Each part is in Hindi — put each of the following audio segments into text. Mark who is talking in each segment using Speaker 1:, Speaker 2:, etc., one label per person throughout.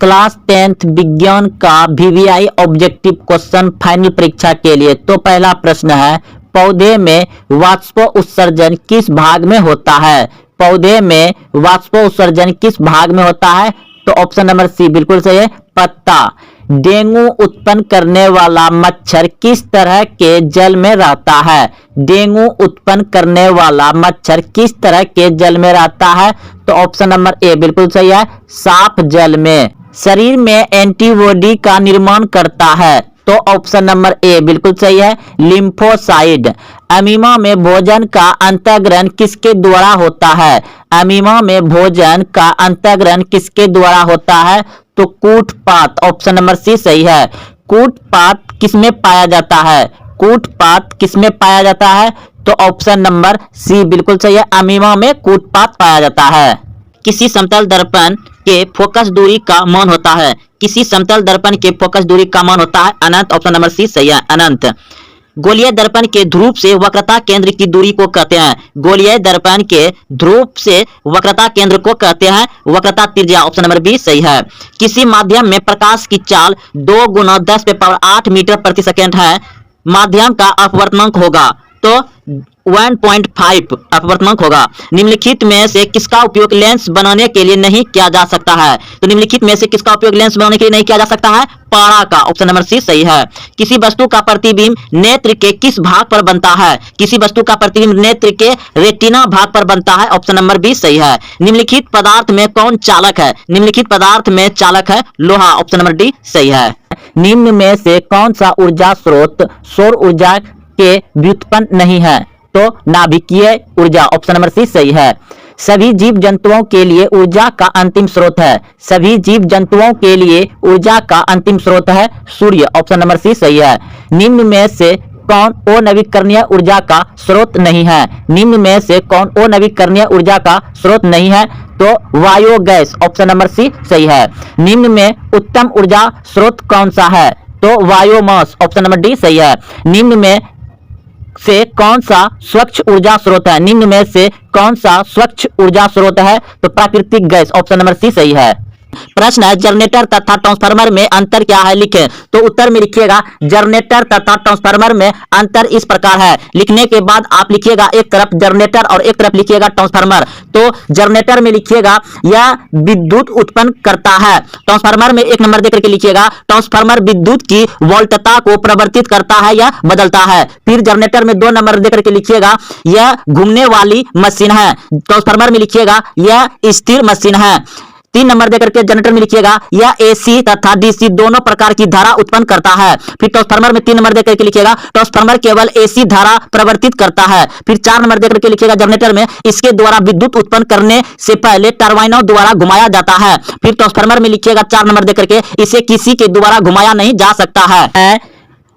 Speaker 1: क्लास 10th विज्ञान का वीवीआई ऑब्जेक्टिव क्वेश्चन फाइनल परीक्षा के लिए। तो पहला प्रश्न है, पौधे में वाष्प उत्सर्जन किस भाग में होता है? पौधे में वाष्प उत्सर्जन किस भाग में होता है? तो ऑप्शन नंबर सी बिल्कुल सही है, पत्ता। डेंगू उत्पन्न करने वाला मच्छर किस तरह के जल में रहता है? डेंगू उत्पन्न करने वाला मच्छर किस तरह के जल में रहता है? तो ऑप्शन नंबर ए बिल्कुल सही है, साफ जल में। शरीर में एंटीबॉडी का निर्माण करता है, तो ऑप्शन नंबर ए बिल्कुल सही है, लिम्फोसाइड। अमीमा में भोजन का अंतःग्रहण किसके द्वारा होता है? अमीमा में भोजन का अंतःग्रहण किसके द्वारा होता है? तो कूटपाथ, ऑप्शन नंबर सी सही है। कूटपाथ किसमें पाया जाता है? कूटपाथ किसमें पाया जाता है? तो ऑप्शन नंबर सी बिल्कुल सही है, अमीमा में कूटपाथ पाया जाता है। किसी समतल दर्पण के फोकस दूरी का मान होता है? किसी समतल दर्पण के फोकस दूरी का मान होता है अनंत, ऑप्शन नंबर सी सही है, अनंत। गोलीय दर्पण के ध्रुव से वक्रता केंद्र की दूरी को कहते हैं? गोलीय दर्पण के ध्रुव से वक्रता केंद्र को कहते हैं वक्रता त्रिज्या, ऑप्शन नंबर बी सही है। किसी माध्यम में प्रकाश की चाल 2 × 10⁸ मीटर प्रति सेकेंड है, माध्यम का अपवर्तनांक होगा, तो 1.5 अपवर्तनांक होगा। निम्नलिखित में से किसका उपयोग लेंस बनाने के लिए नहीं किया जा सकता है? तो निम्नलिखित में से किसका उपयोग लेंस बनाने के लिए नहीं किया जा सकता है? पारा का, ऑप्शन नंबर सी सही है। किसी वस्तु का प्रतिबिंब नेत्र के किस भाग पर बनता है? किसी वस्तु का प्रतिबिंब नेत्र के रेटिना भाग पर बनता है, ऑप्शन नंबर बी सही है। निम्नलिखित पदार्थ में कौन चालक है? निम्नलिखित पदार्थ में चालक है लोहा, ऑप्शन नंबर डी सही है। निम्न में से कौन सा ऊर्जा स्रोत सौर ऊर्जा के व्युत्पन्न नहीं है? तो नाभिकीय ऊर्जा, ऑप्शन नंबर सी सही है। सभी जीव जंतुओं के लिए ऊर्जा का अंतिम स्रोत है? सभी जीव जंतुओं के लिए ऊर्जा का अंतिम स्रोत है सूर्य, ऑप्शन नंबर सी सही है। निम्न में से कौन अनवीकरणीय ऊर्जा का स्रोत नहीं है? निम्न में से कौन अनवीकरणीय ऊर्जा का स्रोत नहीं है? तो बायोगैस, ऑप्शन नंबर सी सही है। निम्न में उत्तम ऊर्जा स्रोत कौन सा है? तो बायोमास, ऑप्शन नंबर डी सही है। निम्न में से कौन सा स्वच्छ ऊर्जा स्रोत है? निम्न में से कौन सा स्वच्छ ऊर्जा स्रोत है? तो प्राकृतिक गैस, ऑप्शन नंबर सी सही है। प्रश्न है, जनरेटर तथा ट्रांसफार्मर में अंतर क्या है, लिखें। तो उत्तर में लिखिएगा, जनरेटर तथा ट्रांसफार्मर में अंतर इस प्रकार है। लिखने के बाद आप लिखिएगा एक तरफ जनरेटर और एक तरफ लिखिएगा ट्रांसफार्मर। तो जनरेटर में लिखिएगा यह विद्युत उत्पन्न करता है। ट्रांसफार्मर में एक नंबर देकर के लिखिएगा, ट्रांसफार्मर विद्युत की वोल्टता को परिवर्तित करता है या बदलता है। फिर जनरेटर में 2 नंबर देकर के लिखिएगा, यह घूमने वाली मशीन है। ट्रांसफार्मर में लिखिएगा यह स्थिर मशीन है। 3 नंबर देकर के जनरेटर में लिखिएगा यह एसी तथा डीसी दोनों प्रकार की धारा उत्पन्न करता है। फिर ट्रांसफार्मर में 3 नंबर देकर के लिखिएगा, ट्रांसफार्मर केवल एसी धारा परिवर्तित करता है। फिर 4 नंबर देकर के लिखिएगा, जनरेटर में इसके द्वारा विद्युत उत्पन्न करने से पहले टरबाइनों द्वारा घुमाया जाता है। फिर ट्रांसफार्मर में लिखिएगा 4 नंबर देकर के, इसे किसी के द्वारा घुमाया नहीं जा सकता है।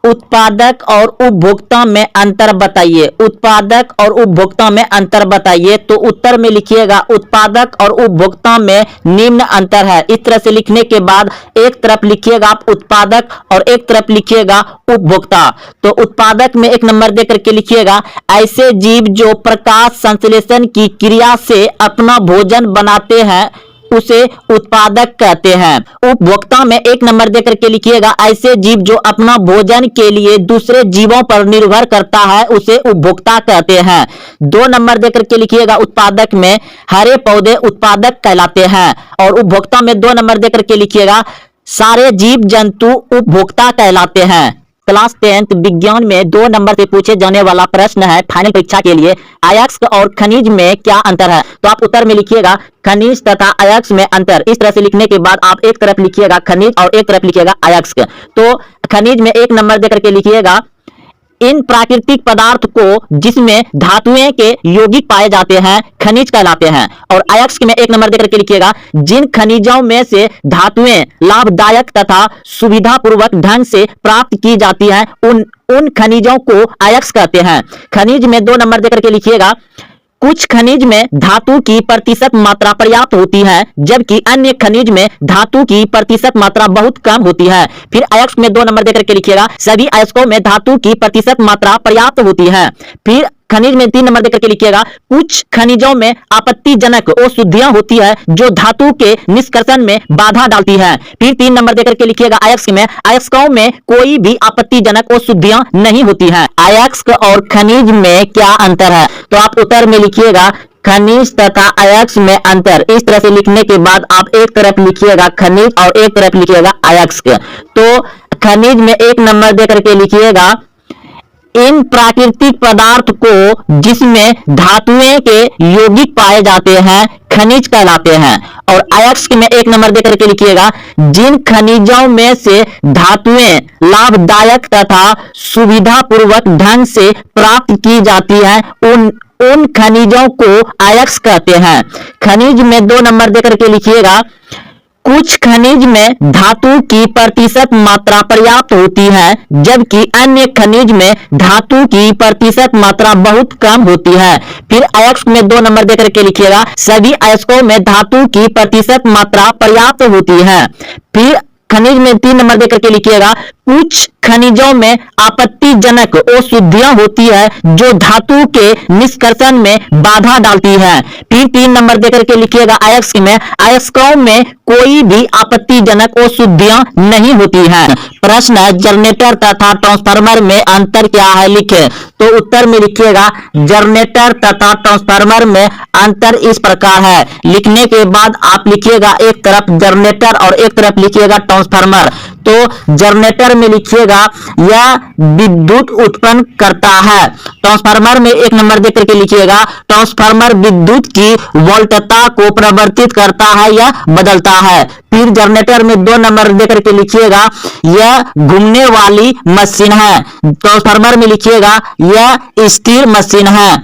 Speaker 1: उत्पादक और उपभोक्ता में अंतर बताइए। उत्पादक और उपभोक्ता में अंतर बताइए। तो उत्तर में लिखिएगा उत्पादक और उपभोक्ता में निम्न अंतर है। इस तरह से लिखने के बाद एक तरफ लिखिएगा आप उत्पादक और एक तरफ लिखिएगा उपभोक्ता। तो उत्पादक में एक नंबर देकर के लिखिएगा, ऐसे जीव जो प्रकाश संश्लेषण की क्रिया से अपना भोजन बनाते हैं उसे उत्पादक कहते हैं। उपभोक्ता में एक नंबर देकर के लिखिएगा, ऐसे जीव जो अपना भोजन के लिए दूसरे जीवों पर निर्भर करता है उसे उपभोक्ता कहते हैं। 2 नंबर देकर के लिखिएगा, उत्पादक में हरे पौधे उत्पादक कहलाते हैं। और उपभोक्ता में 2 नंबर देकर के लिखिएगा, सारे जीव जंतु उपभोक्ता कहलाते हैं। क्लास 10th विज्ञान में 2 नंबर से पूछे जाने वाला प्रश्न है फाइनल परीक्षा के लिए, अयस्क और खनिज में क्या अंतर है? तो आप उत्तर में लिखिएगा खनिज तथा अयस्क में अंतर। इस तरह से लिखने के बाद आप एक तरफ लिखिएगा खनिज और एक तरफ लिखिएगा अयस्क। तो खनिज में एक नंबर देकर के लिखिएगा, इन प्राकृतिक पदार्थ को जिसमें धातुएं के यौगिक पाए जाते हैं खनिज कहलाते हैं। और अयस्क में एक नंबर देकर के लिखिएगा, जिन खनिजों में से धातुएं लाभदायक तथा सुविधापूर्वक ढंग से प्राप्त की जाती हैं उन खनिजों को अयस्क कहते हैं। खनिज में 2 नंबर देकर के लिखिएगा, कुछ खनिज में धातु की प्रतिशत मात्रा पर्याप्त होती है जबकि अन्य खनिज में धातु की प्रतिशत मात्रा बहुत कम होती है। फिर अयस्क में 2 नंबर देकर के लिखिएगा, सभी अयस्कों में धातु की प्रतिशत मात्रा पर्याप्त होती है। फिर खनिज में 3 नंबर देकर के लिखिएगा कुछ खनिजों में आपत्तिजनक अशुद्धियां होती है जो धातु के निष्कर्षण में बाधा डालती है। फिर 3 नंबर देकर के लिखिएगा अयस्क में, अयस्कों में कोई भी आपत्तिजनक अशुद्धियां नहीं होती है। अयस्क और खनिज में क्या अंतर है? तो आप उत्तर में लिखिएगा खनिज तथा अयस्क में अंतर। इस तरह से लिखने के बाद आप एक तरफ लिखिएगा खनिज और एक तरफ लिखिएगा अयस्क। तो खनिज में 1 नंबर देकर के लिखिएगा इन प्राकृतिक पदार्थ को जिसमें धातुएं के यौगिक पाए जाते हैं खनिज कहलाते हैं। और अयस्क में 1 नंबर देकर के लिखिएगा जिन खनिजों में से धातुएं लाभदायक तथा सुविधापूर्वक ढंग से प्राप्त की जाती हैं उन खनिजों को अयस्क कहते हैं। खनिज में 2 नंबर देकर के लिखिएगा कुछ खनिज में धातु की प्रतिशत मात्रा पर्याप्त होती है जबकि अन्य खनिज में धातु की प्रतिशत मात्रा बहुत कम होती है। फिर अयस्क में 2 नंबर देकर के लिखिएगा सभी अयस्कों में धातु की प्रतिशत मात्रा पर्याप्त होती है। फिर खनिज में 3 नंबर देकर के लिखिएगा कुछ खनिजों में आपत्तिजनक अशुद्धियां होती है जो धातु के निष्कर्षण में बाधा डालती है। फिर 3 नंबर देकर के लिखिएगा अयस्क में, अयस्कों में कोई भी आपत्तिजनक अशुद्धियां नहीं होती है। प्रश्न है जनरेटर तथा ट्रांसफार्मर में अंतर क्या है लिखे। तो उत्तर में लिखिएगा जनरेटर तथा ट्रांसफार्मर में अंतर इस प्रकार है। लिखने के बाद आप लिखिएगा एक तरफ जनरेटर और एक तरफ लिखिएगा ट्रांसफार्मर। तो जनरेटर में लिखिएगा यह विद्युत उत्पन्न करता है। ट्रांसफार्मर में 1 नंबर देकर के लिखिएगा ट्रांसफार्मर विद्युत की वोल्टता को परिवर्तित करता है या बदलता है। फिर जनरेटर में 2 नंबर देकर के लिखिएगा यह घूमने वाली मशीन है। ट्रांसफार्मर में लिखिएगा यह स्थिर मशीन है।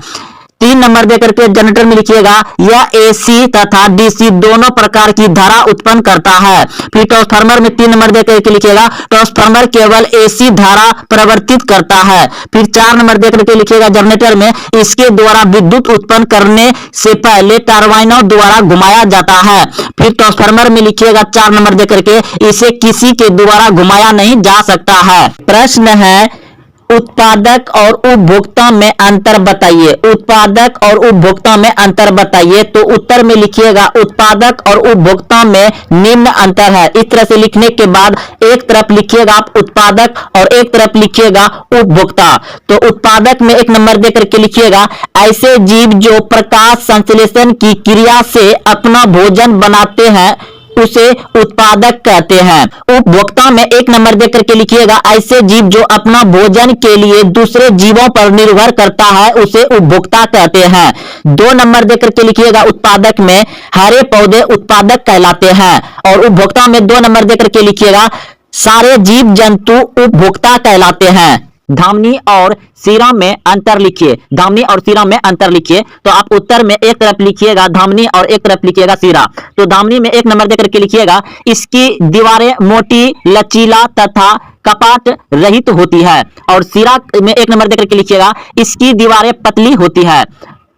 Speaker 1: 3 नंबर देकर के जनरेटर में लिखिएगा यह एसी तथा डीसी दोनों प्रकार की धारा उत्पन्न करता है। फिर ट्रांसफार्मर में 3 नंबर देकर के लिखिएगा ट्रांसफार्मर केवल एसी धारा परिवर्तित करता है। फिर 4 नंबर देकर के लिखिएगा जनरेटर में इसके द्वारा विद्युत उत्पन्न करने से पहले टरबाइनों द्वारा घुमाया जाता है। फिर ट्रांसफार्मर में लिखिएगा 4 नंबर देकर के इसे किसी के द्वारा घुमाया नहीं जा सकता है। प्रश्न है उत्पादक और उपभोक्ता में अंतर बताइए। उत्पादक और उपभोक्ता में अंतर बताइए। तो उत्तर में लिखिएगा उत्पादक और उपभोक्ता में निम्न अंतर है। इस तरह से लिखने के बाद एक तरफ लिखिएगा आप उत्पादक और एक तरफ लिखिएगा उपभोक्ता। तो उत्पादक में 1 नंबर देकर के लिखिएगा ऐसे जीव जो प्रकाश संश्लेषण की क्रिया से अपना भोजन बनाते हैं उसे उत्पादक कहते हैं। उपभोक्ता में 1 नंबर देकर के लिखिएगा ऐसे जीव जो अपना भोजन के लिए दूसरे जीवों पर निर्भर करता है उसे उपभोक्ता कहते हैं। 2 नंबर देकर के लिखिएगा उत्पादक में हरे पौधे उत्पादक कहलाते हैं। और उपभोक्ता में 2 नंबर देकर के लिखिएगा सारे जीव जंतु उपभोक्ता कहलाते हैं। धामनी और सीरा में अंतर लिखिए। धामनी और सीरा में अंतर लिखिए। तो आप उत्तर में एक तरफ लिखिएगा धामनी और एक तरफ लिखिएगा सीरा। तो धामनी में 1 नंबर देकर के लिखिएगा इसकी दीवारें मोटी लचीला तथा कपाट रहित होती है। और सीरा में 1 नंबर देकर के लिखिएगा इसकी दीवारें पतली होती है।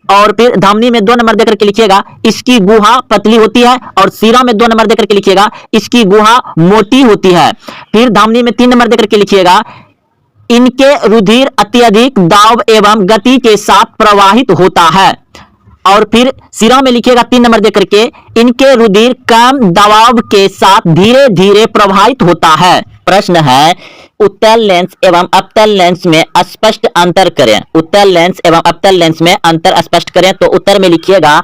Speaker 1: और फिर धामनी में 2 नंबर देकर के लिखिएगा इसकी गुहा पतली होती है। और सीरा में 2 नंबर देकर के लिखिएगा इसकी गुहा मोटी होती है। फिर धामनी में 3 नंबर देकर के लिखिएगा इनके रुधिर अत्यधिक दाब एवं गति के साथ प्रवाहित होता है। और फिर सीरा में लिखिएगा 3 नंबर देकर के इनके रुधिर कम दबाव के साथ धीरे धीरे प्रवाहित होता है। प्रश्न है उत्तल लेंस एवं अवतल लेंस में स्पष्ट अंतर करें। उत्तल लेंस एवं अवतल लेंस में अंतर स्पष्ट करें। तो उत्तर में लिखिएगा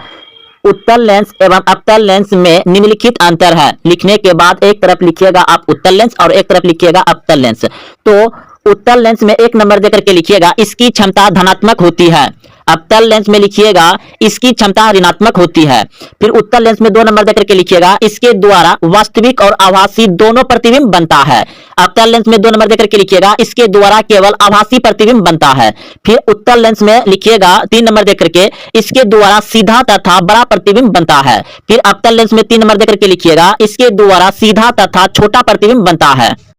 Speaker 1: उत्तल लेंस एवं अवतल लेंस में निम्नलिखित अंतर है। लिखने के बाद एक तरफ लिखिएगा आप उत्तल लेंस और एक तरफ लिखिएगा अवतल लेंस। तो उत्तल लेंस में 1 नंबर देकर के लिखिएगा इसकी क्षमता धनात्मक होती है। अवतल लेंस में लिखिएगा इसकी क्षमता ऋणात्मक होती है। फिर उत्तल लेंस में 2 नंबर देकर के लिखिएगा इसके द्वारा वास्तविक और आभासी दोनों प्रतिबिंब बनता है। अवतल लेंस में 2 नंबर देकर के लिखिएगा इसके द्वारा केवल आभासी प्रतिबिंब बनता है। फिर उत्तल लेंस में लिखिएगा 3 नंबर देकर के इसके द्वारा सीधा तथा बड़ा प्रतिबिंब बनता है। फिर अवतल लेंस में 3 नंबर देकर के लिखिएगा इसके द्वारा सीधा तथा छोटा प्रतिबिंब बनता है।